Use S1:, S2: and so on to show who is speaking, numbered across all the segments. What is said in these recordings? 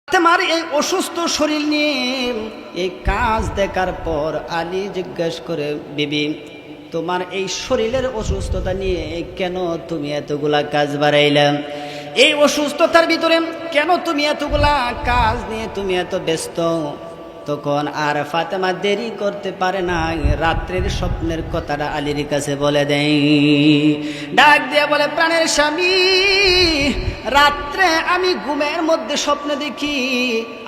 S1: তোমার এই অসুস্থ শরীর নিয়ে এই কাজ দেখার পর আলী জিজ্ঞাসা করে, বিবি তোমার এই শরীরের অসুস্থতা নিয়ে কেন তুমি এতগুলা কাজ বাড়াইলাম? এই অসুস্থতার ভিতরে কেন তুমি এতগুলা কাজ নিয়ে তুমি এত ব্যস্ত? তখন আর ফাতেমা দেরি করতে পারে না, রাত্রের স্বপ্নের কথাটা আলীর কাছে বলে দেয়। ডাক দিয়ে বলে, প্রাণের স্বামী, রাত্রে আমি ঘুমের মধ্যে স্বপ্ন দেখি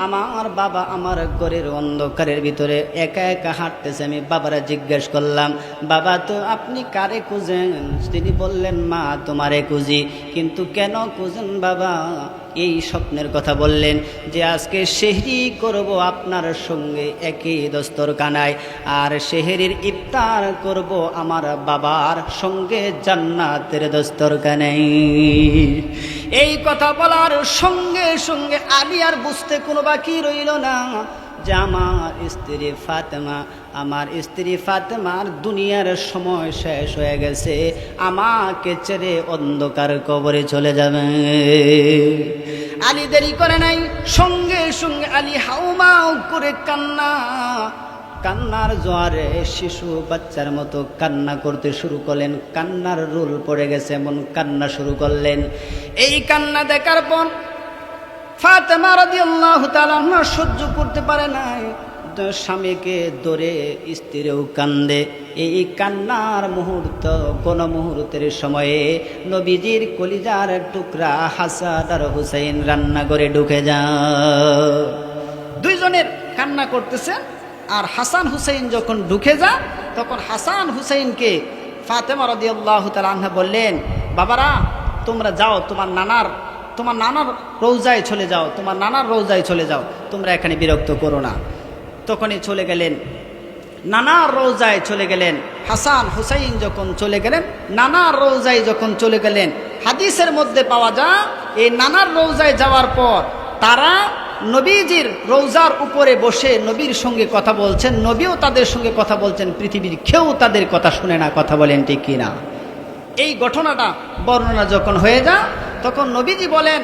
S1: আমার বাবা আমার ঘরের অন্ধকারের ভিতরে একা একা হাঁটতেছে। আমি বাবারা জিজ্ঞেস করলাম, বাবা তো আপনি কারে খুঁজেন? তিনি বললেন, মা তোমারে খুঁজি। কিন্তু কেন খুঁজেন বাবা? এই স্বপ্নের কথা বললেন যে আজকে সেহরি করব আপনার সঙ্গে একই দস্তরখানায়, আর সেহরির ইফতার করব আমার বাবার সঙ্গে জান্নাতের দস্তরখানায়। এই কথা বলার সঙ্গে সঙ্গে আলী আর বুঝতে কোনো বাকি রইল না যে আমার স্ত্রী ফাতেমার দুনিয়ার সময় শেষ হয়ে গেছে, আমাকে ছেড়ে অন্ধকার কবরে চলে যাবে। আলী দেরি করে নাই, সঙ্গে সঙ্গে আলী হাউমাউ করে কান্নার জোয়ারে শিশু বাচ্চার মতো কান্না করতে শুরু করলেন। কান্নার রোল পড়ে গেছে এমন কান্না শুরু করলেন। এই কান্না দেখার পর ফাতেমা রাদিয়াল্লাহু তাআলা সহ্য করতে পারে নাই, স্বামীকে ধরে স্ত্রীও কান্দে। এই কান্নার মুহূর্ত কোন মুহূর্তের সময়ে নবীজির কলিজার টুকরা হাসান আর হুসাইন রান্নাঘরে ঢুকে যায়। দুইজনের কান্না করতেছে, আর হাসান হুসাইন যখন ঢুকে যায় তখন হাসান হুসাইনকে ফাতেমা রাদিয়াল্লাহু তাআলা আনহা বললেন, বাবারা তোমরা যাও, তোমার নানার রৌজায় চলে যাও, তোমার নানার রৌজায় চলে যাও, তোমরা এখানে বিরক্ত করো না। তখনই চলে গেলেন, নানার রৌজায় চলে গেলেন। হাসান হুসাইন যখন চলে গেলেন, নানার রৌজায় যখন চলে গেলেন, হাদিসের মধ্যে পাওয়া যায় এই নানার রৌজায় যাওয়ার পর তারা নবীজির রৌজার উপরে বসে নবীর সঙ্গে কথা বলছেন, নবীও তাদের সঙ্গে কথা বলছেন, পৃথিবীর কেউ তাদের কথা শুনে না। কথা বলেন ঠিক কিনা? এই ঘটনাটা বর্ণনা যখন হয়ে যায় তখন নবীজি বলেন,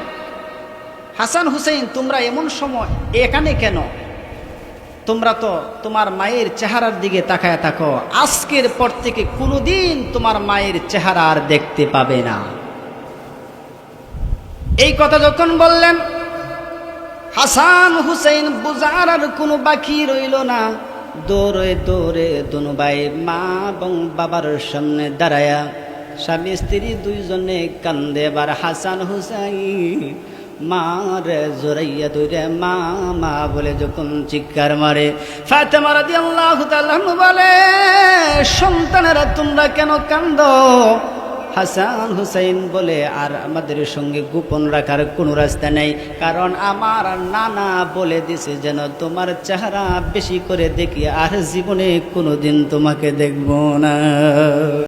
S1: হাসান হুসাইন তোমরা এমন সময় এখানে কেন? তোমরা তো তোমার মায়ের চেহারার দিকে তাকায় থাকো, আজকের পর থেকে কোনোদিন তোমার মায়ের চেহারা আর দেখতে পাবে না। এই কথা যখন বললেন, হাসান হুসাইন বুঝার আর কোনো বাকি রইল না। দৌড়ে দৌড়ে দুনো ভাই মা এবং বাবার সামনে দাঁড়ায়া স্বামী স্ত্রী দুইজনে কান্দে। এবার হাসান হুসাইন মারে জোরাইয়া ধরে মা মা বলে যখন চিৎকার মারে, ফাতেমা রাদিয়াল্লাহু তাআলা বলে, সন্তানেরা তোমরা কেন কান্দো? হাসান হুসাইন বলে, আর আমাদের সঙ্গে গোপন রাখার কোনো রাস্তা নেই, কারণ আমার নানা বলে দিছে যেন তোমার চেহারা বেশি করে দেখি, আর জীবনে কোনোদিন তোমাকে দেখব না।